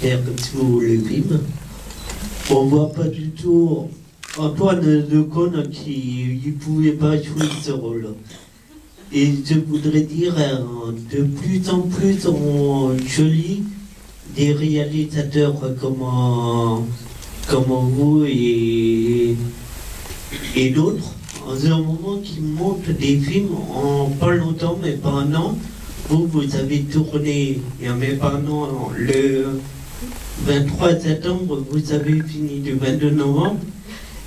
faire tout le film. On voit pas du tout Antoine Decaune qui ne pouvait pas jouer ce rôle. Et je voudrais dire, de plus en plus, je lis des réalisateurs comme vous et d'autres, en ce moment qui montent des films en pas longtemps, mais pas un an. Vous avez tourné, il n'y a même pas un an, le 23 septembre, vous avez fini le 22 novembre,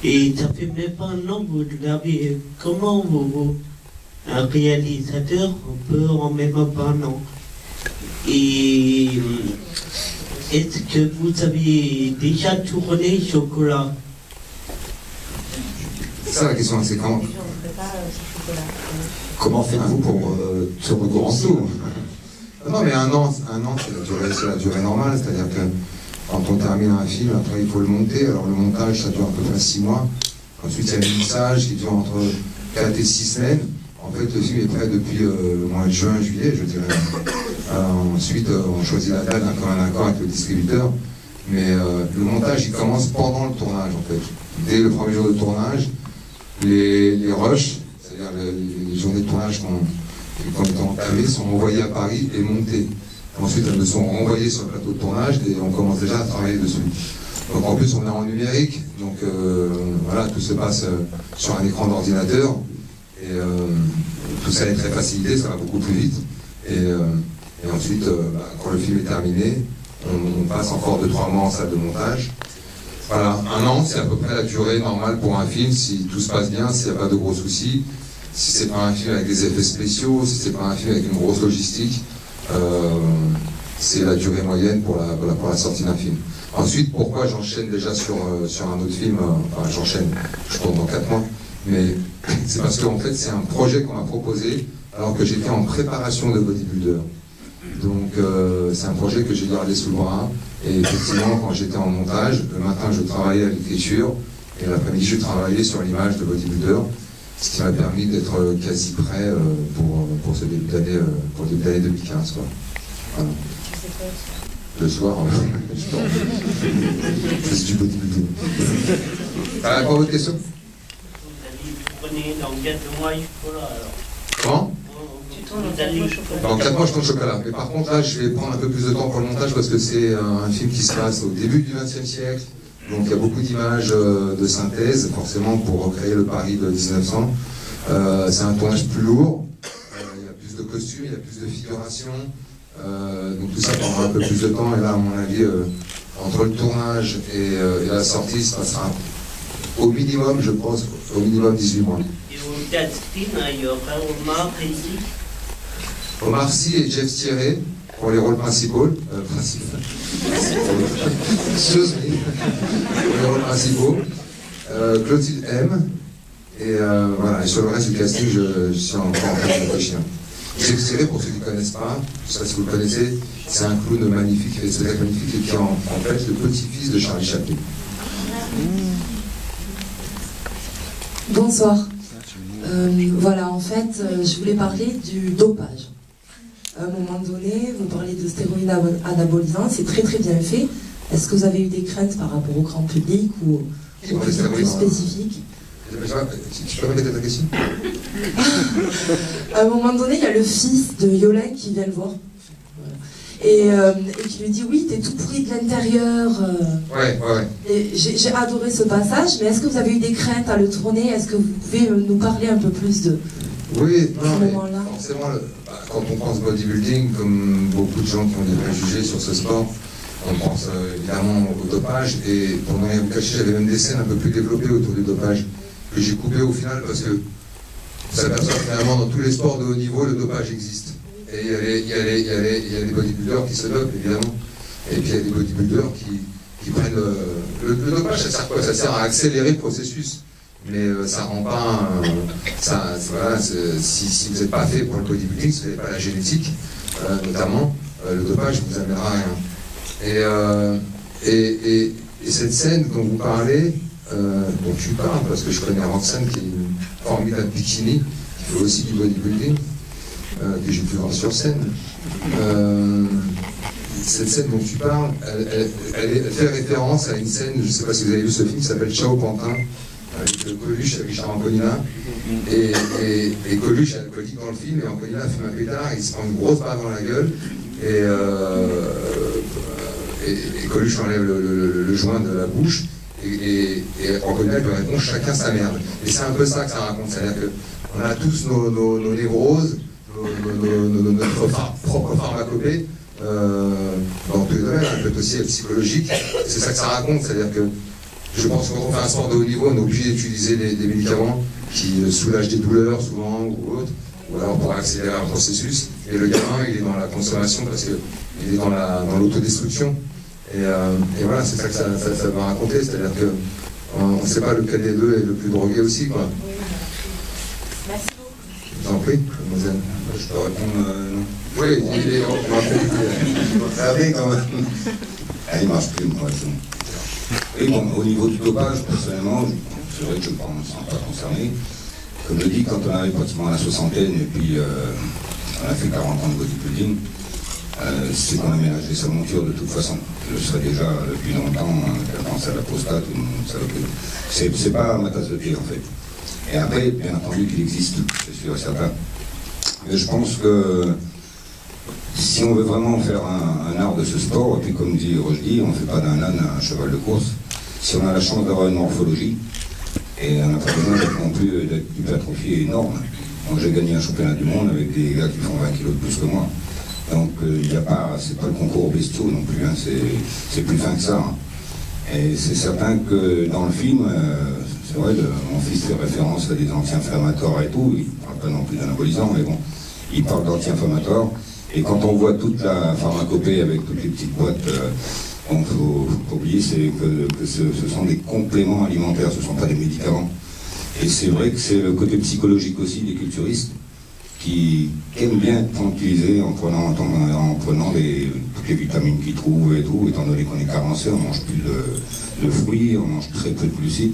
et ça fait même pas un an, vous l'avez. Comment un réalisateur peut en même pas un an? Et est-ce que vous avez déjà tourné Chocolat? C'est ça la question, c'est comment faites-vous pour ce recours en tout? Non, mais un an c'est la durée normale, c'est-à-dire que quand on termine un film, après il faut le monter. Alors le montage, ça dure à peu près 6 mois. Ensuite, il y a le lissage qui dure entre 4 et 6 semaines. En fait, le film est prêt depuis le mois de juin, juillet, je dirais. Ensuite, on choisit la date d'un commun accord avec le distributeur. Mais le montage, il commence pendant le tournage, en fait. Dès le premier jour de tournage, les rushs, c'est-à-dire les journées de tournage qu'on est entamées, sont envoyées à Paris et montées. Ensuite, elles me sont renvoyées sur le plateau de tournage et on commence déjà à travailler dessus. Donc en plus, on est en numérique, donc voilà, tout se passe sur un écran d'ordinateur. Et tout ça est très facilité, ça va beaucoup plus vite. Et ensuite, quand le film est terminé, on passe encore 2-3 mois en salle de montage. Voilà, un an, c'est à peu près la durée normale pour un film, si tout se passe bien, s'il n'y a pas de gros soucis. Si c'est pas un film avec des effets spéciaux, si c'est pas un film avec une grosse logistique, c'est la durée moyenne pour la sortie d'un film. Ensuite, pourquoi j'enchaîne déjà sur un autre film, enfin j'enchaîne, je tourne dans 4 mois, mais c'est parce qu'en fait c'est un projet qu'on m'a proposé alors que j'étais en préparation de bodybuilder. Donc c'est un projet que j'ai gardé sous le bras, et effectivement quand j'étais en montage, le matin je travaillais à l'écriture, et l'après-midi je travaillais sur l'image de bodybuilder, ce qui m'a permis d'être quasi prêt pour ce début d'année, pour le début d'année 2015. Quoi. Voilà. Le soir, je fais du bodybuilding. Quoi votre question? Vous prenez dans 4 mois Chocolat alors. Comment? Dans 4 mois je tourne Chocolat. Mais par contre là je vais prendre un peu plus de temps pour le montage parce que c'est un film qui se passe au début du XXe siècle. Donc il y a beaucoup d'images de synthèse, forcément pour recréer le Paris de 1900. C'est un tournage plus lourd, il y a plus de costumes, il y a plus de figuration. Donc tout ça prendra un peu plus de temps, et là à mon avis entre le tournage et la sortie ça passera au minimum, je pense, au minimum 18 mois. Et au casting, il y aura Omar ici. Omar Sy et Jeff Thierry pour les rôles principaux, pour les rôles principaux, Clotilde M, et voilà, et sur le reste du casting je suis encore en train de réfléchir. Jeff Thierry, pour ceux qui ne connaissent pas, je ne sais pas si vous le connaissez, c'est un clown magnifique, il fait magnifique, et qui est en fait le petit-fils de Charlie Chaplin. Bonsoir. Voilà, en fait, je voulais parler du dopage. À un moment donné, vous parlez de stéroïdes anabolisants, c'est très très bien fait. Est-ce que vous avez eu des craintes par rapport au grand public ou au public plus spécifique? Tu peux répéter ta question? À un moment donné, il y a le fils de Yolène qui vient le voir. Et qui lui dit oui, t'es tout pourri de l'intérieur. Ouais. Et j'ai adoré ce passage, mais est-ce que vous avez eu des craintes à le tourner? Est-ce que vous pouvez nous parler un peu plus de ce moment-là? Forcément, quand on pense bodybuilding, comme beaucoup de gens qui ont des préjugés sur ce sport, on pense évidemment au dopage, et pour ne rien vous cacher, j'avais même des scènes un peu plus développées autour du dopage, que j'ai coupé au final, parce que vous s'aperçoit que finalement dans tous les sports de haut niveau, le dopage existe. Et il y a des bodybuilders qui se dopent, évidemment. Et puis il y a des bodybuilders qui prennent le dopage, ça sert à quoi? Ça sert à accélérer le processus. Mais ça rend pas... voilà, si vous n'êtes pas fait pour le bodybuilding, si vous n'avez pas la génétique, notamment, le dopage ne vous amènera à rien. Et cette scène dont vous parlez, dont tu parles, parce que je connais Roxane, qui est une formidable bikini, qui fait aussi du bodybuilding, que j'ai pu voir sur scène. cette scène dont tu parles, elle fait référence à une scène, je ne sais pas si vous avez vu ce film, qui s'appelle Ciao Pantin, avec Coluche et Richard Anconina. Et Coluche est alcoolique dans le film, et Anconina fume un pétard, il se prend une grosse barre dans la gueule, et Coluche enlève le joint de la bouche, et Anconina lui répond chacun sa merde. Et c'est un peu ça que ça raconte, c'est-à-dire qu'on a tous nos névroses, notre propre pharmacopée, dans tous les domaines, peut-être aussi psychologique. C'est ça que ça raconte, c'est-à-dire que je pense que quand on fait un sport de haut niveau, on est obligé d'utiliser des médicaments qui soulagent des douleurs souvent ou autres, ou alors pour accélérer un processus. Et le gamin, il est dans la consommation parce qu'il est dans l'autodestruction. Et voilà, c'est ça que ça va raconter, c'est-à-dire qu'on ne sait pas lequel des deux est le plus drogué aussi, quoi. Merci beaucoup. Je vous en prie, mademoiselle. Je peux répondre non. Oui, il est regardez quand même. Ah, il marche plus, moi, c'est bon. Et bon, au niveau du dopage, personnellement, c'est vrai que je ne me sens pas concerné. Comme je dis, quand on arrive pratiquement à la soixantaine et puis on a fait 40 ans de bodybuilding, c'est qu'on a ménagé sa monture de toute façon. Je serais déjà depuis longtemps un cancer à la prostate. C'est pas ma tasse de thé en fait. Et après, bien entendu qu'il existe, c'est sûr et certain. Mais je pense que si on veut vraiment faire un art de ce sport, et puis comme dit Rochdy, on ne fait pas d'un âne un cheval de course. Si on a la chance d'avoir une morphologie, et on n'a pas besoin non plus d'être hypertrophié énorme. Donc j'ai gagné un championnat du monde avec des gars qui font 20 kilos de plus que moi. Donc il n'y a pas, c'est pas le concours bestiaux non plus, hein, c'est plus fin que ça. Hein. Et c'est certain que dans le film, c'est vrai, mon fils fait référence à des anti-inflammatoires et tout, il ne parle pas non plus d'anabolisants, mais bon, il parle d'anti-inflammatoires. Et quand on voit toute la pharmacopée avec toutes les petites boîtes, il ne faut pas oublier que ce sont des compléments alimentaires, ce ne sont pas des médicaments. Et c'est vrai que c'est le côté psychologique aussi des culturistes qui aiment bien être tranquillisés en prenant toutes les vitamines qu'ils trouvent et tout, étant donné qu'on est carencé, on ne mange plus de fruits, on mange très peu de glucides.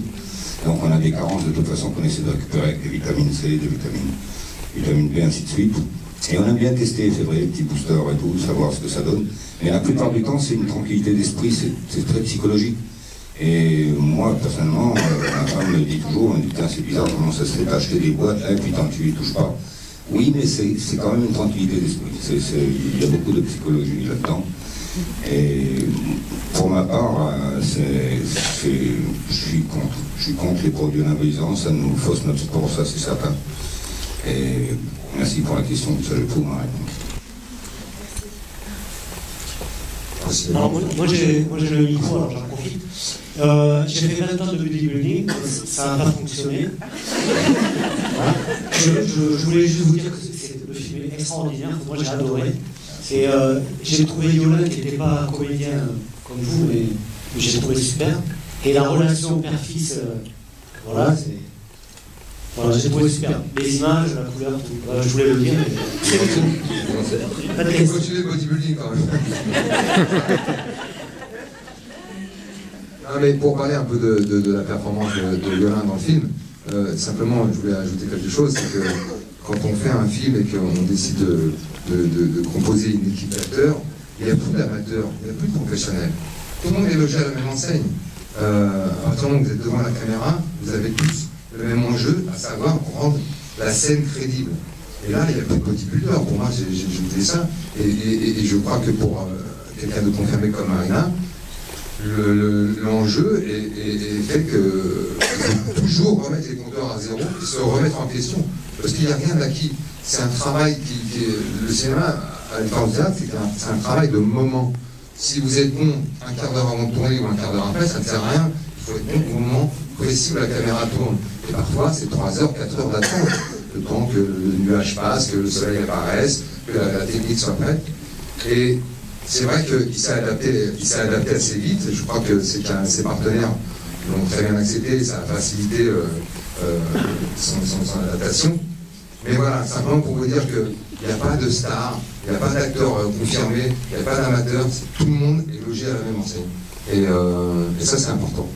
Donc on a des carences de toute façon qu'on essaie de récupérer avec des vitamines C, des vitamines B, ainsi de suite. Et on aime bien tester, c'est vrai, les petits boosters et tout, savoir ce que ça donne. Mais la plupart du temps, c'est une tranquillité d'esprit, c'est très psychologique. Et moi, personnellement, ma femme me dit toujours, elle me dit, c'est bizarre, comment ça se fait d'acheter des boîtes, là, et puis tant que tu y touches pas. Oui, mais c'est quand même une tranquillité d'esprit. Il y a beaucoup de psychologie là-dedans. Et pour ma part, je suis contre les produits anabolisants, ça nous fausse notre sport, ça c'est certain. Et merci pour la question, ça je peux ma réponse. Alors moi j'ai le micro, alors j'en profite. J'ai fait 20 ans de bodybuilding, ça n'a pas fonctionné. Voilà. Je voulais juste vous dire que le film est extraordinaire, moi j'ai adoré. Et j'ai trouvé Yolande qui n'était pas un comédien comme vous, mais j'ai trouvé super. Et la relation père-fils, voilà, j'ai trouvé super. Les images, la couleur, tout. Je voulais le dire, mais c'est tout. Pas de question. Continuez le bodybuilding quand même. Non, mais pour parler un peu de la performance de Yolande dans le film, simplement, je voulais ajouter quelque chose, c'est que quand on fait un film et qu'on décide de composer une équipe d'acteurs, il n'y a plus d'amateurs, il n'y a plus de professionnels. Tout le monde est logé à la même enseigne. À partir du moment où vous êtes devant la caméra, vous avez tous le même enjeu, à savoir rendre la scène crédible. Et là, il n'y a plus de bodybuilder. Pour moi, j'ai dit ça. Et je crois que pour quelqu'un de confirmé comme Marina, l'enjeu est fait que faut toujours remettre les compteurs à zéro et se remettre en question. Parce qu'il n'y a rien d'acquis. C'est un travail qui est... Le cinéma, à l'époque du théâtre, c'est un travail de moment. Si vous êtes bon un quart d'heure avant de tourner ou un quart d'heure après, ça ne sert à rien. Il faut être bon au moment précis où la caméra tourne. Et parfois, c'est 3 heures, 4 heures d'attente. Le temps que le nuage passe, que le soleil apparaisse, que la technique soit prête. Et c'est vrai qu'il s'est adapté assez vite. Je crois que ses partenaires l'ont très bien accepté, ça a facilité son adaptation. Mais voilà, simplement pour vous dire qu'il n'y a pas de star, il n'y a pas d'acteur confirmé, il n'y a pas d'amateur, tout le monde est logé à la même enseigne. Et ça, c'est important.